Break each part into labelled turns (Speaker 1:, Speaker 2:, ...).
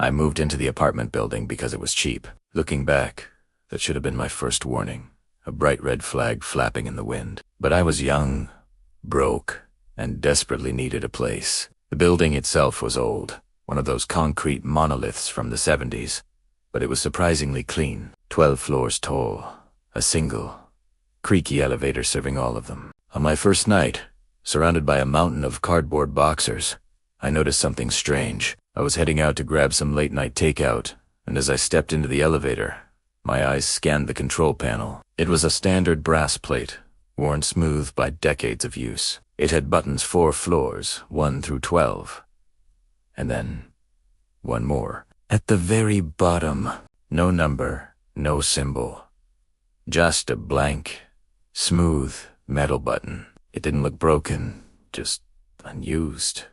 Speaker 1: I moved into the apartment building because it was cheap. Looking back, that should have been my first warning. A bright red flag flapping in the wind. But I was young, broke, and desperately needed a place. The building itself was old, one of those concrete monoliths from the 70s, but it was surprisingly clean. 12 floors tall, a single, creaky elevator serving all of them. On my first night, surrounded by a mountain of cardboard boxers, I noticed something strange. I was heading out to grab some late-night takeout, and as I stepped into the elevator, my eyes scanned the control panel. It was a standard brass plate, worn smooth by decades of use. It had buttons 4 floors, 1 through 12. And then, one more. At the very bottom, no number, no symbol. Just a blank, smooth metal button. It didn't look broken, just unused.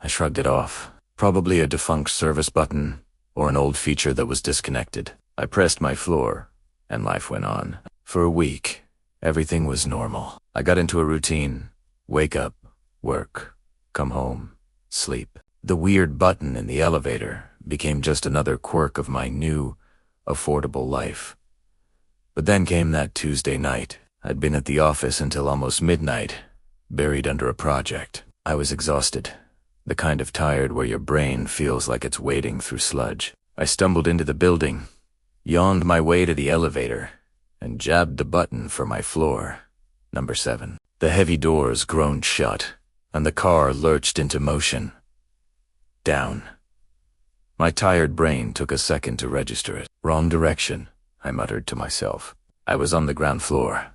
Speaker 1: I shrugged it off. Probably a defunct service button, or an old feature that was disconnected. I pressed my floor, and life went on. For a week, everything was normal. I got into a routine. Wake up, work, come home, sleep. The weird button in the elevator became just another quirk of my new, affordable life. But then came that Tuesday night. I'd been at the office until almost midnight, buried under a project. I was exhausted, the kind of tired where your brain feels like it's wading through sludge. I stumbled into the building, yawned my way to the elevator, and jabbed the button for my floor, number 7. The heavy doors groaned shut, and the car lurched into motion. Down. My tired brain took a second to register it. Wrong direction, I muttered to myself. I was on the ground floor.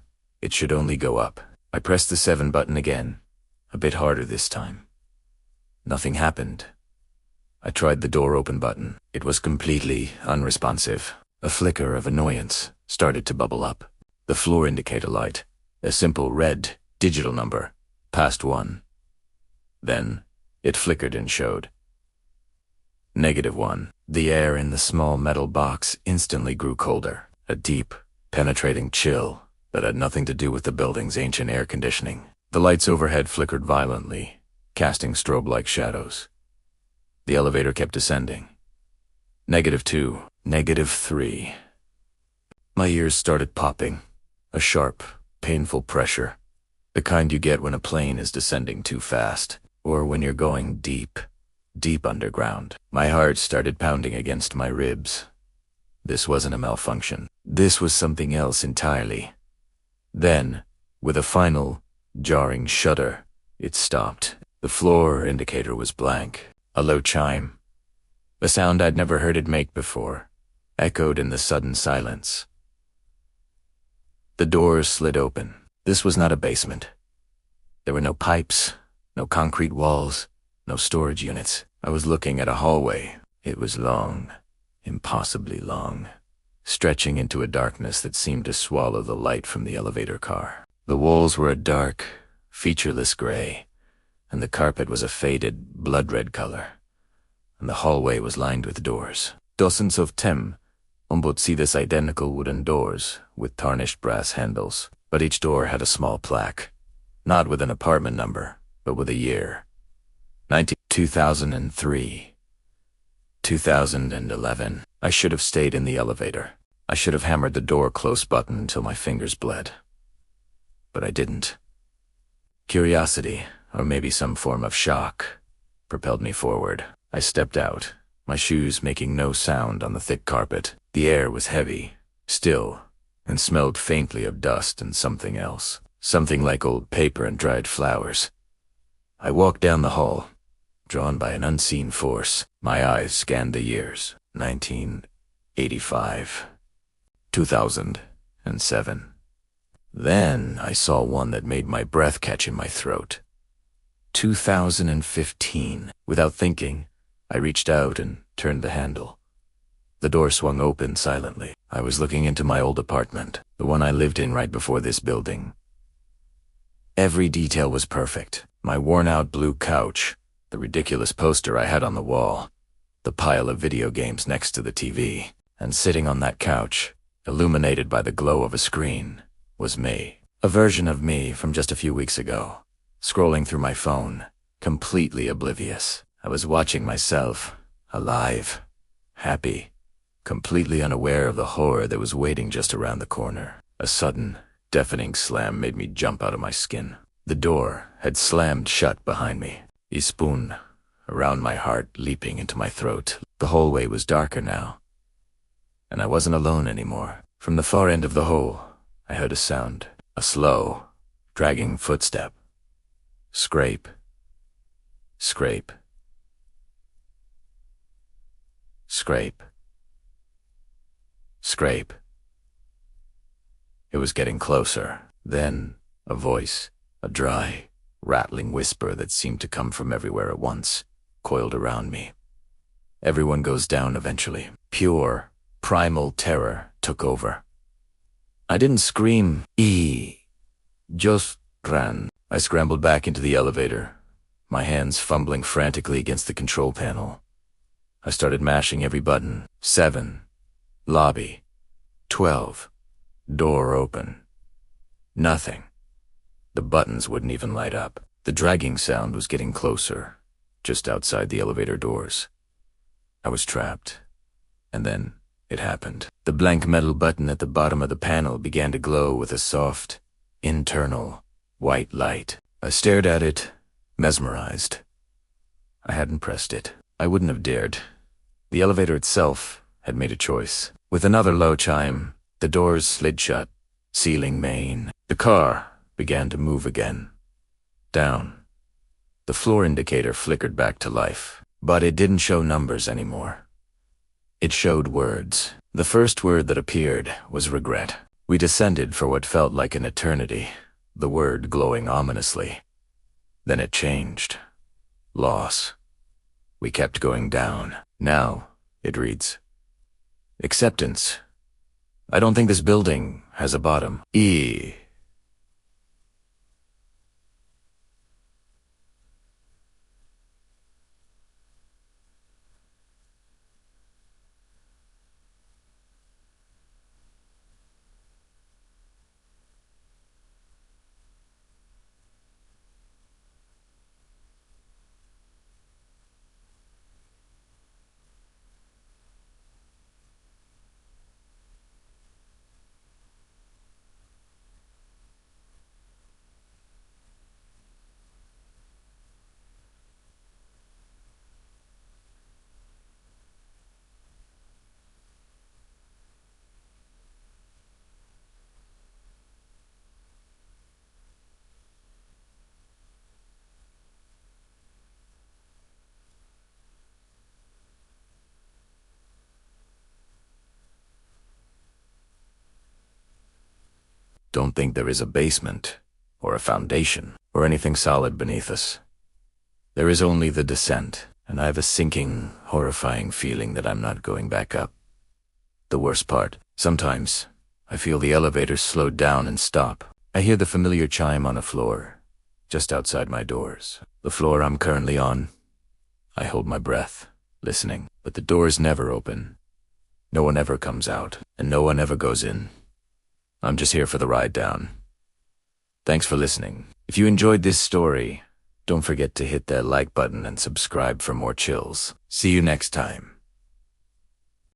Speaker 1: It should only go up. I pressed the 7 button again, a bit harder this time. Nothing happened. I tried the door open button. It was completely unresponsive. A flicker of annoyance started to bubble up. The floor indicator light, a simple red, digital number, passed 1. Then, it flickered and showed -1. The air in the small metal box instantly grew colder. A deep, penetrating chill that had nothing to do with the building's ancient air conditioning. The lights overhead flickered violently, casting strobe-like shadows. The elevator kept descending. -2, -3. My ears started popping. A sharp, painful pressure. The kind you get when a plane is descending too fast, or when you're going deep, deep underground. My heart started pounding against my ribs. This wasn't a malfunction. This was something else entirely. Then, with a final, jarring shudder, it stopped. The floor indicator was blank. A low chime, a sound I'd never heard it make before, echoed in the sudden silence. The doors slid open. This was not a basement. There were no pipes, no concrete walls, no storage units. I was looking at a hallway. It was long, impossibly long, stretching into a darkness that seemed to swallow the light from the elevator car. The walls were a dark, featureless gray, and the carpet was a faded, blood-red color, and the hallway was lined with doors. Dozens of them, unbotsides identical wooden doors with tarnished brass handles, but each door had a small plaque, not with an apartment number, but with a year. 2003. 2011. I should have stayed in the elevator. I should have hammered the door close button until my fingers bled. But I didn't. Curiosity, or maybe some form of shock, propelled me forward. I stepped out, my shoes making no sound on the thick carpet. The air was heavy, still, and smelled faintly of dust and something else. Something like old paper and dried flowers. I walked down the hall, drawn by an unseen force. My eyes scanned the years. 1985. 2007. Then I saw one that made my breath catch in my throat. 2015. Without thinking, I reached out and turned the handle. The door swung open silently. I was looking into my old apartment, the one I lived in right before this building. Every detail was perfect. My worn-out blue couch, the ridiculous poster I had on the wall, the pile of video games next to the TV, and sitting on that couch, illuminated by the glow of a screen, was me. A version of me from just a few weeks ago, scrolling through my phone, completely oblivious. I was watching myself, alive, happy, completely unaware of the horror that was waiting just around the corner. A sudden, deafening slam made me jump out of my skin. The door had slammed shut behind me. Ispun, around my heart, leaping into my throat. The hallway was darker now, and I wasn't alone anymore. From the far end of the hole, I heard a sound, a slow, dragging footstep. Scrape, scrape, scrape, scrape. It was getting closer. Then, a voice, a dry, rattling whisper that seemed to come from everywhere at once, coiled around me. Everyone goes down eventually. Pure, primal terror took over. I didn't scream, just ran. I scrambled back into the elevator, my hands fumbling frantically against the control panel. I started mashing every button. 7. Lobby. 12. Door open. Nothing. The buttons wouldn't even light up. The dragging sound was getting closer, just outside the elevator doors. I was trapped. And then it happened. The blank metal button at the bottom of the panel began to glow with a soft, internal, white light. I stared at it, mesmerized. I hadn't pressed it. I wouldn't have dared. The elevator itself had made a choice. With another low chime, the doors slid shut, sealing main. The car began to move again. Down. The floor indicator flickered back to life, but it didn't show numbers anymore. It showed words. The first word that appeared was regret. We descended for what felt like an eternity, the word glowing ominously. Then it changed. Loss. We kept going down. Now, it reads, acceptance. I don't think this building has a bottom. Don't think there is a basement, or a foundation, or anything solid beneath us. There is only the descent, and I have a sinking, horrifying feeling that I'm not going back up. The worst part, sometimes, I feel the elevator slow down and stop. I hear the familiar chime on a floor, just outside my doors. The floor I'm currently on. I hold my breath, listening, but the doors never open. No one ever comes out, and no one ever goes in. I'm just here for the ride down. Thanks for listening. If you enjoyed this story, don't forget to hit that like button and subscribe for more chills. See you next time.